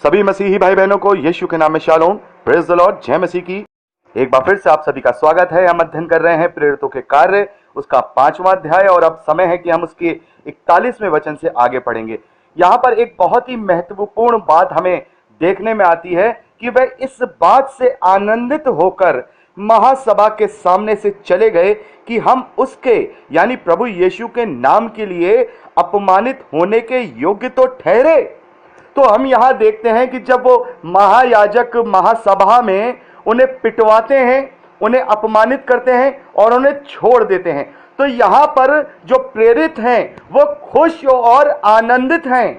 सभी मसीही भाई बहनों को यीशु के नाम में शालोम, प्रेज द लॉर्ड, जय मसीह की। एक बार फिर से आप सभी का स्वागत है। हम अध्ययन कर रहे हैं प्रेरितों के कार्य, उसका 5वां अध्याय, और अब समय है कि हम उसके 41वें वचन से आगे पढ़ेंगे। यहाँ पर एक बहुत ही महत्वपूर्ण बात हमें देखने में आती है कि वह इस बात से आनंदित होकर महासभा के सामने से चले गए कि हम उसके यानी प्रभु यीशु के नाम के लिए अपमानित होने के योग्य तो ठहरे। तो हम यहां देखते हैं कि जब वो महायाजक महासभा में उन्हें पिटवाते हैं, उन्हें अपमानित करते हैं और उन्हें छोड़ देते हैं, तो यहां पर जो प्रेरित हैं वो खुश और आनंदित हैं।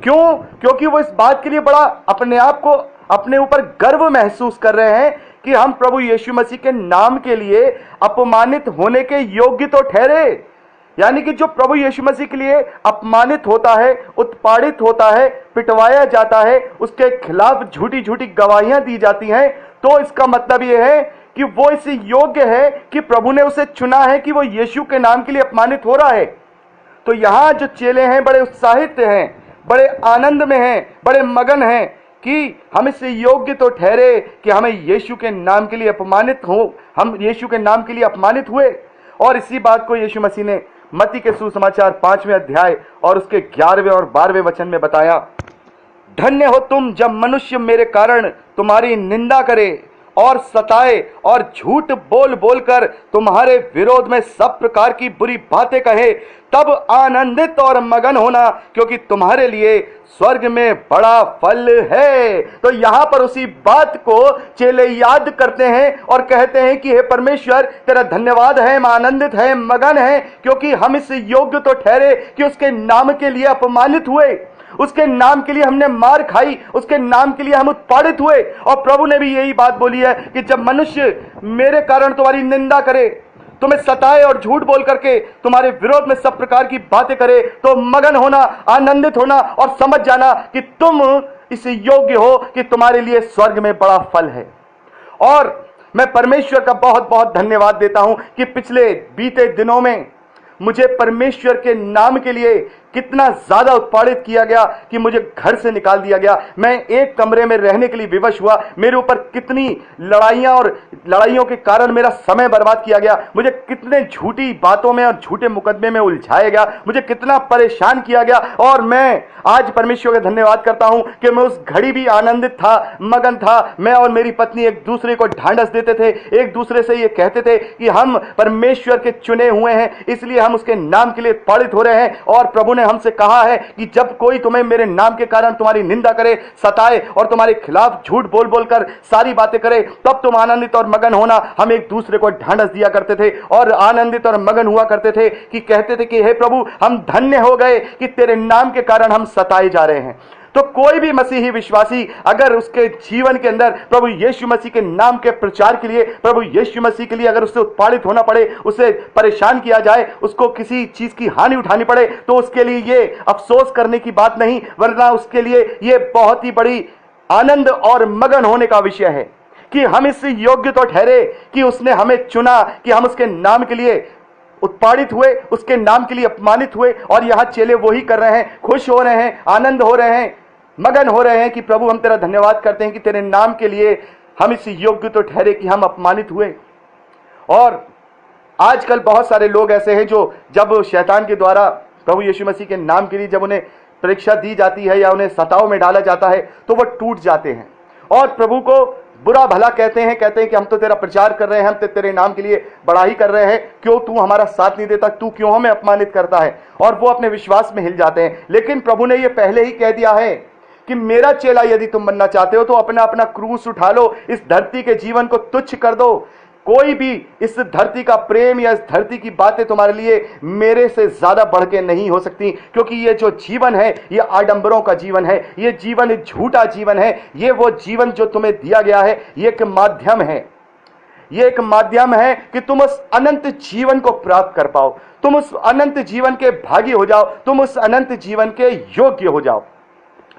क्यों? क्योंकि वो इस बात के लिए बड़ा अपने आप को अपने ऊपर गर्व महसूस कर रहे हैं कि हम प्रभु यीशु मसीह के नाम के लिए अपमानित होने के योग्य तो ठहरे। यानी कि जो प्रभु यीशु मसीह के लिए अपमानित होता है, उत्पादित होता है, पिटवाया जाता है, उसके खिलाफ झूठी झूठी गवाहियां दी जाती हैं, तो इसका मतलब यह है कि वो इस योग्य है कि प्रभु ने उसे चुना है कि वो यीशु के नाम के लिए अपमानित हो रहा है। तो यहां जो चेले हैं बड़े उत्साहित हैं, बड़े आनंद में हैं, बड़े मगन हैं कि हम इस योग्य तो ठहरे कि हमें यीशु के नाम के लिए अपमानित हो, हम यीशु के नाम के लिए अपमानित हुए। और इसी बात को यीशु मसीह ने मत्ती के सुसमाचार 5वें अध्याय और उसके 11वें और 12वें वचन में बताया। धन्य हो तुम जब मनुष्य मेरे कारण तुम्हारी निंदा करे और सताए और झूठ बोल बोलकर तुम्हारे विरोध में सब प्रकार की बुरी बातें कहे, तब आनंदित और मगन होना, क्योंकि तुम्हारे लिए स्वर्ग में बड़ा फल है। तो यहां पर उसी बात को चेले याद करते हैं और कहते हैं कि हे परमेश्वर, तेरा धन्यवाद है, हम आनंदित हैं, मगन हैं, क्योंकि हम इस योग्य तो ठहरे कि उसके नाम के लिए अपमानित हुए, उसके नाम के लिए हमने मार खाई, उसके नाम के लिए हम उत्पादित हुए। और प्रभु ने भी यही बात बोली है कि जब मनुष्य मेरे कारण तुम्हारी निंदा करे, तुम्हें सताए और झूठ बोल करके तुम्हारे विरोध में सब प्रकार की बातें करे, तो मगन होना, आनंदित होना और समझ जाना कि तुम इस योग्य हो कि तुम्हारे लिए स्वर्ग में बड़ा फल है। और मैं परमेश्वर का बहुत बहुत धन्यवाद देता हूं कि पिछले बीते दिनों में मुझे परमेश्वर के नाम के लिए कितना ज्यादा उत्पादित किया गया कि मुझे घर से निकाल दिया गया। मैं एक कमरे में रहने के लिए विवश हुआ। मेरे ऊपर कितनी लड़ाइयां और लड़ाइयों के कारण मेरा समय बर्बाद किया गया। मुझे कितने झूठी बातों में और झूठे मुकदमे में उलझाया गया। मुझे कितना परेशान किया गया। और मैं आज परमेश्वर का धन्यवाद करता हूं कि मैं उस घड़ी भी आनंदित था, मगन था। मैं और मेरी पत्नी एक दूसरे को ढांढस देते थे, एक दूसरे से ये कहते थे कि हम परमेश्वर के चुने हुए हैं, इसलिए हम उसके नाम के लिए उत्पादित हो रहे हैं। और प्रभु ने हमसे कहा है कि जब कोई तुम्हें मेरे नाम के कारण तुम्हारी निंदा करे, सताए और तुम्हारे खिलाफ झूठ बोल बोलकर सारी बातें करे, तब तुम आनंदित और मगन होना। हम एक दूसरे को ढांढस दिया करते थे और आनंदित और मगन हुआ करते थे कि कहते थे कि हे प्रभु, हम धन्य हो गए कि तेरे नाम के कारण हम सताए जा रहे हैं। तो कोई भी मसीही विश्वासी अगर उसके जीवन के अंदर प्रभु यीशु मसीह के नाम के प्रचार के लिए, प्रभु यीशु मसीह के लिए अगर उससे उत्पादित होना पड़े, उसे परेशान किया जाए, उसको किसी चीज की हानि उठानी पड़े, तो उसके लिए ये अफसोस करने की बात नहीं, वरना उसके लिए ये बहुत ही बड़ी आनंद और मगन होने का विषय है कि हम इस योग्य तो ठहरे कि उसने हमें चुना कि हम उसके नाम के लिए उत्पादित हुए, उसके नाम के लिए अपमानित हुए। और यहां चेले वही कर रहे हैं, खुश हो रहे हैं, आनंद हो रहे हैं, मगन हो रहे हैं कि प्रभु हम तेरा धन्यवाद करते हैं कि तेरे नाम के लिए हम इस योग्य तो ठहरे कि हम अपमानित हुए। और आजकल बहुत सारे लोग ऐसे हैं जो जब शैतान के द्वारा प्रभु यीशु मसीह के नाम के लिए जब उन्हें परीक्षा दी जाती है या उन्हें सताव में डाला जाता है, तो वह टूट जाते हैं और प्रभु को बुरा भला कहते हैं कि हम तो तेरा प्रचार कर रहे हैं, हम तो तेरे नाम के लिए बड़ाई कर रहे हैं, क्यों तू हमारा साथ नहीं देता, तू क्यों हमें अपमानित करता है। और वो अपने विश्वास में हिल जाते हैं। लेकिन प्रभु ने ये पहले ही कह दिया है कि मेरा चेला यदि तुम बनना चाहते हो तो अपना अपना क्रूस उठा लो, इस धरती के जीवन को तुच्छ कर दो। कोई भी इस धरती का प्रेम या इस धरती की बातें तुम्हारे लिए मेरे से ज्यादा बढ़ के नहीं हो सकती, क्योंकि ये जो जीवन है ये आडंबरों का जीवन है, ये जीवन झूठा जीवन है। ये वो जीवन जो तुम्हें दिया गया है ये एक माध्यम है, ये एक माध्यम है कि तुम उस अनंत जीवन को प्राप्त कर पाओ, तुम उस अनंत जीवन के भागी हो जाओ, तुम उस अनंत जीवन के योग्य हो जाओ।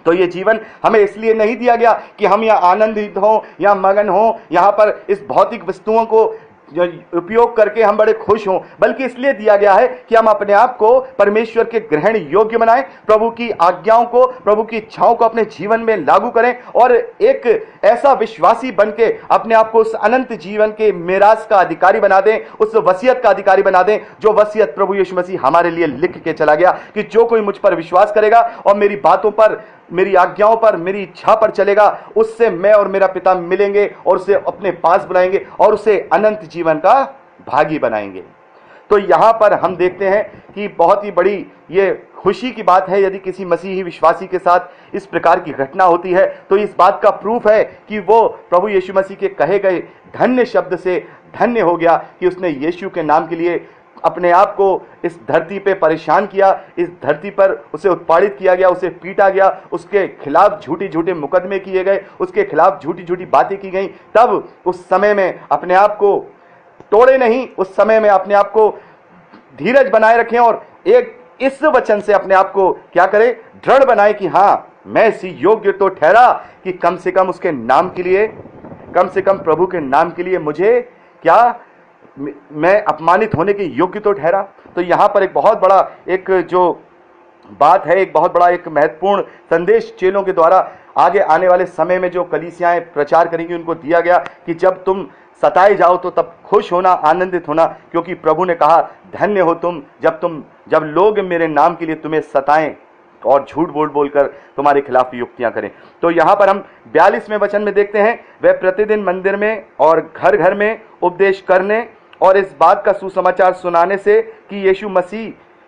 तो ये जीवन हमें इसलिए नहीं दिया गया कि हम यहाँ आनंदित हों या मगन हों, यहाँ पर इस भौतिक वस्तुओं को जो उपयोग करके हम बड़े खुश हों, बल्कि इसलिए दिया गया है कि हम अपने आप को परमेश्वर के ग्रहण योग्य बनाएं, प्रभु की आज्ञाओं को, प्रभु की इच्छाओं को अपने जीवन में लागू करें और एक ऐसा विश्वासी बन के अपने आप को उस अनंत जीवन के मेरास का अधिकारी बना दें, उस वसीयत का अधिकारी बना दें जो वसीयत प्रभु यीशु मसीह हमारे लिए लिख के चला गया कि जो कोई मुझ पर विश्वास करेगा और मेरी बातों पर, मेरी आज्ञाओं पर, मेरी इच्छा पर चलेगा, उससे मैं और मेरा पिता मिलेंगे और उसे अपने पास बुलाएंगे और उसे अनंत जीवन का भागी बनाएंगे। तो यहां पर हम देखते हैं कि बहुत ही बड़ी ये खुशी की बात है यदि किसी मसीही विश्वासी के साथ इस प्रकार की घटना होती है, तो इस बात का प्रूफ है कि वो प्रभु यीशु मसीह के कहे गए धन्य शब्द से धन्य हो गया कि उसने यीशु के नाम के लिए अपने आप को इस धरती पे परेशान किया, इस धरती पर उसे उत्पादित किया गया, उसे पीटा गया, उसके खिलाफ झूठे झूठे मुकदमे किए गए, उसके खिलाफ झूठी झूठी बातें की गई। तब उस समय में अपने आप को तोड़े नहीं, उस समय में अपने आप को धीरज बनाए रखें और एक इस वचन से अपने आप को क्या करें, दृढ़ बनाए कि हाँ, मैं इसी योग्य तो ठहरा कि कम से कम उसके नाम के लिए, कम से कम प्रभु के नाम के लिए मुझे क्या, मैं अपमानित होने के योग्य तो ठहरा। तो यहां पर एक बहुत बड़ा एक जो बात है, एक बहुत बड़ा एक महत्वपूर्ण संदेश चेलों के द्वारा आगे आने वाले समय में जो कलीसियाएं प्रचार करेंगी उनको दिया गया कि जब तुम सताए जाओ तो तब खुश होना, आनंदित होना, क्योंकि प्रभु ने कहा धन्य हो तुम जब लोग मेरे नाम के लिए तुम्हें सताएं और झूठ बोलकर तुम्हारे खिलाफ युक्तियां करें। तो यहां पर हम 42वें वचन में देखते हैं, वह प्रतिदिन मंदिर में और घर घर में उपदेश करने और इस बात का सुसमाचार सुनाने से कि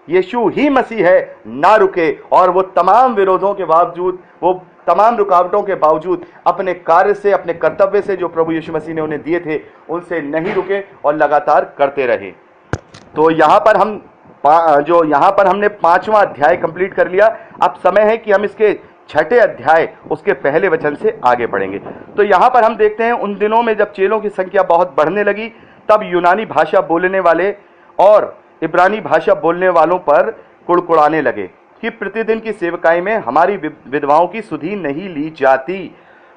यीशु ही मसीह है ना रुके, और वो तमाम विरोधों के बावजूद, वो तमाम रुकावटों के बावजूद अपने कार्य से, अपने कर्तव्य से जो प्रभु यीशु मसीह ने उन्हें दिए थे उनसे नहीं रुके और लगातार करते रहे। तो यहाँ पर हमने 5वां अध्याय कंप्लीट कर लिया। अब समय है कि हम इसके 6ठे अध्याय उसके पहले वचन से आगे पढ़ेंगे। तो यहाँ पर हम देखते हैं, उन दिनों में जब चेलों की संख्या बहुत बढ़ने लगी तब यूनानी भाषा बोलने वाले और इब्रानी भाषा बोलने वालों पर कुड़कुड़ाने लगे कि प्रतिदिन की सेवकाई में हमारी विधवाओं की सुधि नहीं ली जाती।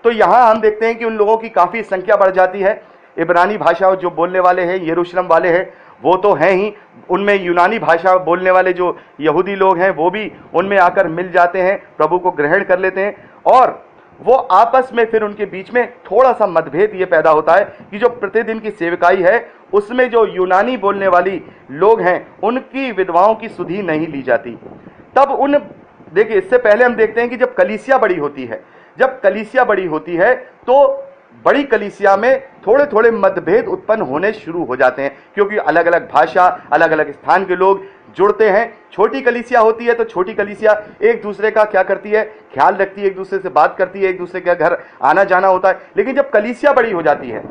तो यहाँ हम देखते हैं कि उन लोगों की काफ़ी संख्या बढ़ जाती है। इब्रानी भाषा जो बोलने वाले हैं, यरूशलेम वाले हैं, वो तो हैं ही, उनमें यूनानी भाषा बोलने वाले जो यहूदी लोग हैं वो भी उनमें आकर मिल जाते हैं, प्रभु को ग्रहण कर लेते हैं, और वो आपस में फिर उनके बीच में थोड़ा सा मतभेद ये पैदा होता है कि जो प्रतिदिन की सेवकाई है उसमें जो यूनानी बोलने वाली लोग हैं उनकी विधवाओं की सुधि नहीं ली जाती। तब देखिए, इससे पहले हम देखते हैं कि जब कलीसिया बड़ी होती है तो बड़ी कलीसिया में थोड़े थोड़े मतभेद उत्पन्न होने शुरू हो जाते हैं, क्योंकि अलग अलग भाषा, अलग अलग स्थान के लोग जुड़ते हैं। छोटी कलीसिया होती है तो छोटी कलीसिया एक दूसरे का क्या करती है, ख्याल रखती है, एक दूसरे से बात करती है, एक दूसरे के घर आना जाना होता है। लेकिन जब कलीसिया बड़ी हो जाती है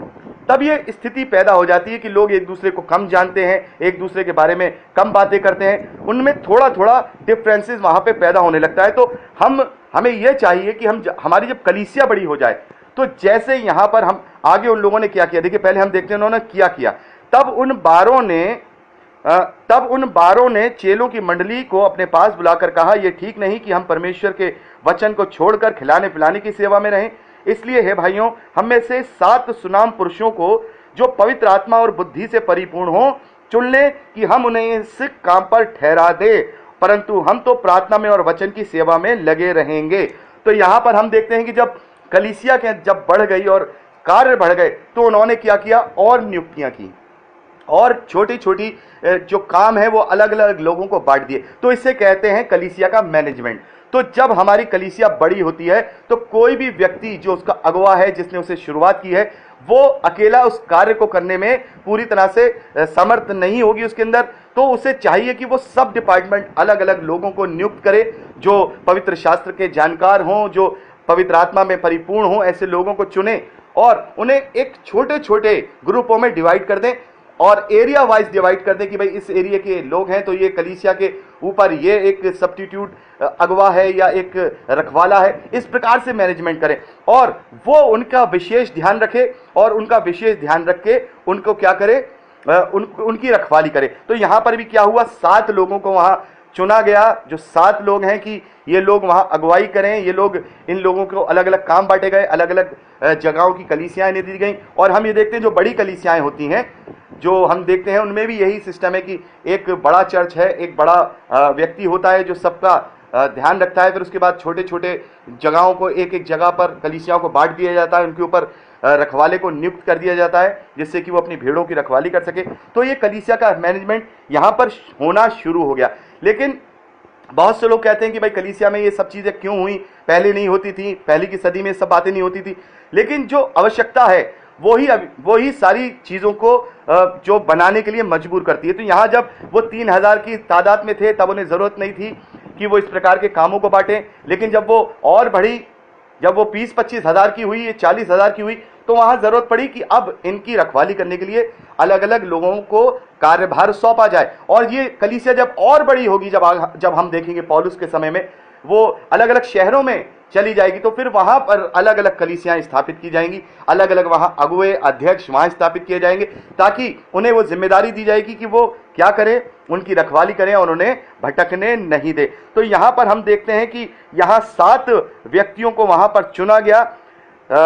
तब ये स्थिति पैदा हो जाती है कि लोग एक दूसरे को कम जानते हैं, एक दूसरे के बारे में कम बातें करते हैं, उनमें थोड़ा थोड़ा डिफरेंसेस वहां पे पैदा होने लगता है। तो हमें यह चाहिए कि हमारी जब कलीसिया बड़ी हो जाए तो जैसे यहाँ पर हम आगे उन लोगों ने क्या किया, देखिए पहले हम देखते हैं उन्होंने क्या किया। तब उन बारों ने चेलों की मंडली को अपने पास बुलाकर कहा, यह ठीक नहीं कि हम परमेश्वर के वचन को छोड़कर खिलाने पिलाने की सेवा में रहें। इसलिए हे भाइयों, हम में से 7 सुनाम पुरुषों को जो पवित्र आत्मा और बुद्धि से परिपूर्ण हो चुन ले कि हम उन्हें इस काम पर ठहरा दे, परंतु हम तो प्रार्थना में और वचन की सेवा में लगे रहेंगे। तो यहाँ पर हम देखते हैं कि जब कलीसिया के जब बढ़ गई और कार्य बढ़ गए तो उन्होंने क्या किया, और नियुक्तियां की और छोटी छोटी जो काम है वो अलग अलग लोगों को बांट दिए। तो इसे कहते हैं कलीसिया का मैनेजमेंट। तो जब हमारी कलीसिया बड़ी होती है तो कोई भी व्यक्ति जो उसका अगुवा है, जिसने उसे शुरुआत की है, वो अकेला उस कार्य को करने में पूरी तरह से समर्थ नहीं होगी उसके अंदर। तो उसे चाहिए कि वो सब डिपार्टमेंट अलग अलग लोगों को नियुक्त करे जो पवित्र शास्त्र के जानकार हों, जो पवित्र आत्मा में परिपूर्ण हो, ऐसे लोगों को चुने और उन्हें एक छोटे छोटे ग्रुपों में डिवाइड कर दें और एरिया वाइज डिवाइड कर दें कि भाई इस एरिया के लोग हैं तो ये कलीसिया के ऊपर ये एक सब्स्टिट्यूट अगवा है या एक रखवाला है, इस प्रकार से मैनेजमेंट करें और वो उनका विशेष ध्यान रखे और उनका विशेष ध्यान रख के उनको क्या करे, उनकी रखवाली करे। तो यहाँ पर भी क्या हुआ, 7 लोगों को वहाँ चुना गया, जो 7 लोग हैं कि ये लोग वहाँ अगुवाई करें। ये लोग, इन लोगों को अलग अलग काम बांटे गए, अलग अलग जगहों की कलीसियाएं दी गई। और हम ये देखते हैं जो बड़ी कलीसियाएं होती हैं जो हम देखते हैं उनमें भी यही सिस्टम है कि एक बड़ा चर्च है, एक बड़ा व्यक्ति होता है जो सबका ध्यान रखता है, फिर उसके बाद छोटे छोटे जगहों को एक एक जगह पर कलीसियाओं को बांट दिया जाता है, उनके ऊपर रखवाले को नियुक्त कर दिया जाता है जिससे कि वो अपनी भेड़ों की रखवाली कर सके। तो ये कलीसिया का मैनेजमेंट यहाँ पर होना शुरू हो गया। लेकिन बहुत से लोग कहते हैं कि भाई कलीसिया में ये सब चीज़ें क्यों हुई, पहले नहीं होती थी, पहली की सदी में सब बातें नहीं होती थी। लेकिन जो आवश्यकता है वही सारी चीज़ों को जो बनाने के लिए मजबूर करती है। तो यहाँ जब वो 3000 की तादाद में थे तब उन्हें ज़रूरत नहीं थी कि वो इस प्रकार के कामों को बांटें। लेकिन जब वो और बढ़ी, जब वो 20-25 हज़ार की हुई, 40 हज़ार की हुई, तो वहाँ ज़रूरत पड़ी कि अब इनकी रखवाली करने के लिए अलग अलग लोगों को कार्यभार सौंपा जाए। और ये कलीसिया जब और बड़ी होगी, जब हम देखेंगे पौलुस के समय में वो अलग अलग शहरों में चली जाएगी, तो फिर वहाँ पर अलग अलग कलीसियाँ स्थापित की जाएंगी, अलग अलग वहाँ अगुए अध्यक्ष वहाँ स्थापित किए जाएंगे, ताकि उन्हें वो जिम्मेदारी दी जाएगी कि वो क्या करें, उनकी रखवाली करें और उन्हें भटकने नहीं दे। तो यहाँ पर हम देखते हैं कि यहाँ 7 व्यक्तियों को वहाँ पर चुना गया।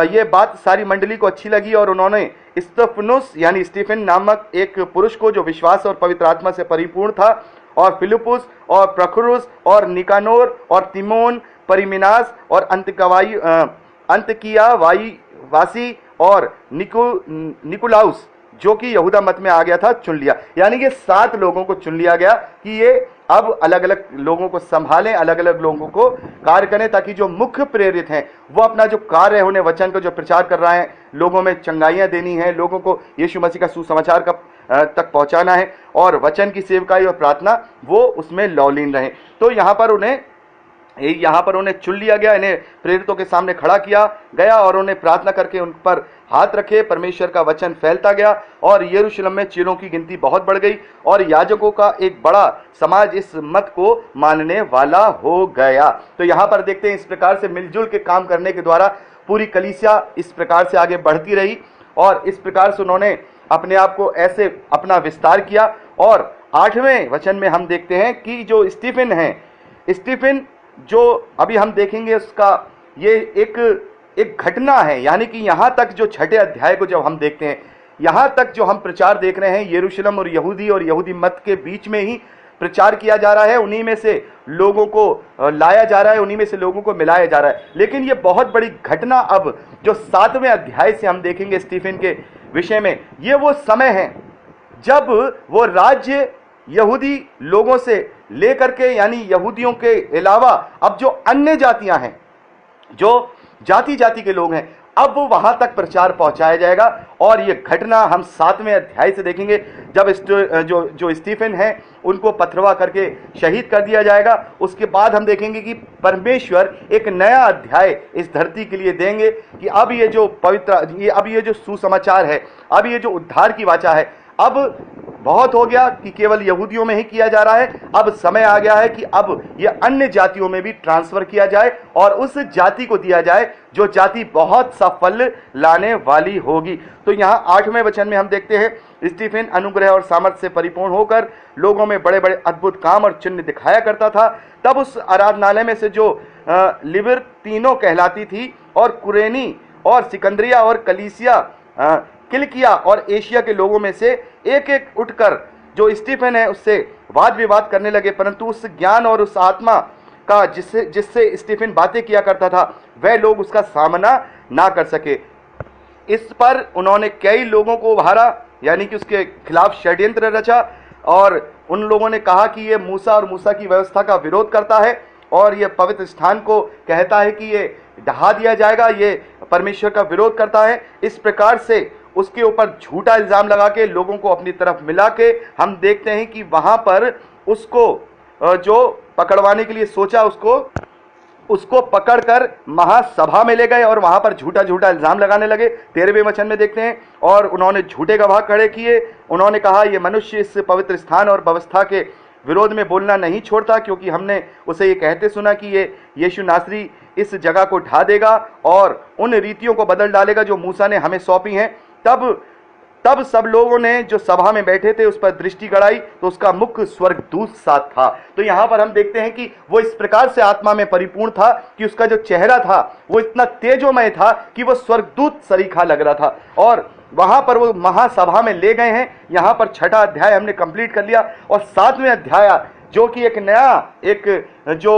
ये बात सारी मंडली को अच्छी लगी और उन्होंने स्तेफनुस यानी स्टीफन नामक एक पुरुष को जो विश्वास और पवित्र आत्मा से परिपूर्ण था, और फिलिपुस और प्रखुरुस और निकानोर और तिमोन, परिमिनास और अंतकिया वासी और निकुलाउस जो कि यहूदा मत में आ गया था, चुन लिया। यानी कि 7 लोगों को चुन लिया गया कि ये अब अलग अलग लोगों को संभालें, अलग अलग लोगों को कार्य करें, ताकि जो मुख्य प्रेरित हैं वो अपना जो कार्य है, उन्हें वचन को जो प्रचार कर रहा है, लोगों में चंगाइयाँ देनी है, लोगों को यीशु मसीह का सुसमाचार तक पहुंचाना है, और वचन की सेवकाई और प्रार्थना वो उसमें लौलीन रहे। तो यहाँ पर उन्हें चुन लिया गया, इन्हें प्रेरितों के सामने खड़ा किया गया और उन्हें प्रार्थना करके उन पर हाथ रखे। परमेश्वर का वचन फैलता गया और यरूशलेम में चेलों की गिनती बहुत बढ़ गई और याजकों का एक बड़ा समाज इस मत को मानने वाला हो गया। तो यहाँ पर देखते हैं इस प्रकार से मिलजुल के काम करने के द्वारा पूरी कलीसिया इस प्रकार से आगे बढ़ती रही और इस प्रकार से उन्होंने अपने आप को ऐसे अपना विस्तार किया। और 8वें वचन में हम देखते हैं कि जो स्टीफन जो अभी हम देखेंगे उसका ये एक घटना है। यानी कि यहाँ तक जो 6ठे अध्याय को जब हम देखते हैं, यहाँ तक जो हम प्रचार देख रहे हैं, यरूशलेम और यहूदी मत के बीच में ही प्रचार किया जा रहा है, उन्हीं में से लोगों को लाया जा रहा है, उन्हीं में से लोगों को मिलाया जा रहा है। लेकिन ये बहुत बड़ी घटना अब जो 7वें अध्याय से हम देखेंगे स्टीफन के विषय में, ये वो समय है जब वो राज्य यहूदी लोगों से लेकर के, यानी यहूदियों के अलावा अब जो अन्य जातियां हैं, जो जाति के लोग हैं, अब वो वहां तक प्रचार पहुंचाया जाएगा। और ये घटना हम 7वें अध्याय से देखेंगे जब जो स्टीफन है उनको पथरवा करके शहीद कर दिया जाएगा। उसके बाद हम देखेंगे कि परमेश्वर एक नया अध्याय इस धरती के लिए देंगे कि अब ये जो सुसमाचार है, अब ये जो उद्धार की वाचा है, अब बहुत हो गया कि केवल यहूदियों में ही किया जा रहा है। अब समय आ गया है कि अब ये अन्य जातियों में भी ट्रांसफर किया जाए और उस जाति को दिया जाए जो जाति बहुत सा फल लाने वाली होगी। तो यहाँ 8वें वचन में हम देखते हैं स्टीफन अनुग्रह और सामर्थ्य से परिपूर्ण होकर लोगों में बड़े बड़े अद्भुत काम और चिन्ह दिखाया करता था। तब उस आराधनालय में से जो लिबर्तीनों कहलाती थी और कुरेनी और सिकंदरिया और किलिकिया और एशिया के लोगों में से एक एक उठकर जो स्टीफन है उससे वाद विवाद करने लगे, परंतु उस ज्ञान और उस आत्मा का जिससे स्टीफन बातें किया करता था वह लोग उसका सामना ना कर सके। इस पर उन्होंने कई लोगों को उभारा, यानी कि उसके खिलाफ षड्यंत्र रचा, और उन लोगों ने कहा कि ये मूसा और मूसा की व्यवस्था का विरोध करता है और ये पवित्र स्थान को कहता है कि ये ढहा दिया जाएगा, ये परमेश्वर का विरोध करता है। इस प्रकार से उसके ऊपर झूठा इल्जाम लगा के लोगों को अपनी तरफ मिला के हम देखते हैं कि वहां पर उसको जो पकड़वाने के लिए सोचा उसको पकड़कर महासभा में ले गए और वहां पर झूठा इल्जाम लगाने लगे। 13वें वचन में देखते हैं, और उन्होंने झूठे गवाह खड़े किए। उन्होंने कहा ये मनुष्य इस पवित्र स्थान और व्यवस्था के विरोध में बोलना नहीं छोड़ता, क्योंकि हमने उसे ये कहते सुना कि ये यीशु नासरी इस जगह को ढा देगा और उन रीतियों को बदल डालेगा जो मूसा ने हमें सौंपी हैं। तब तब सब लोगों ने जो सभा में बैठे थे उस पर दृष्टि गड़ाई, तो उसका मुख स्वर्गदूत साथ था। तो यहां पर हम देखते हैं कि वो इस प्रकार से आत्मा में परिपूर्ण था कि उसका जो चेहरा था वो इतना तेजोमय था कि वो स्वर्गदूत सरीखा लग रहा था। और वहां पर वो महासभा में ले गए हैं। यहां पर 6ठा अध्याय हमने कंप्लीट कर लिया और 7वें अध्याय जो कि एक नया एक जो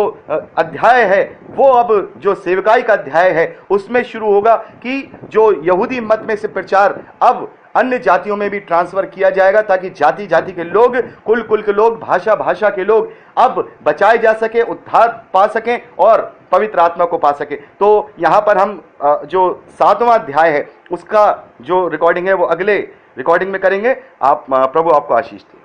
अध्याय है वो अब जो सेवकाई का अध्याय है उसमें शुरू होगा कि जो यहूदी मत में से प्रचार अब अन्य जातियों में भी ट्रांसफर किया जाएगा, ताकि जाति जाति के लोग, कुल कुल के लोग, भाषा भाषा के लोग अब बचाए जा सके, उद्धार पा सकें और पवित्र आत्मा को पा सके। तो यहाँ पर हम जो 7वां अध्याय है उसका जो रिकॉर्डिंग है वो अगले रिकॉर्डिंग में करेंगे। आप प्रभु आपको आशीष दे।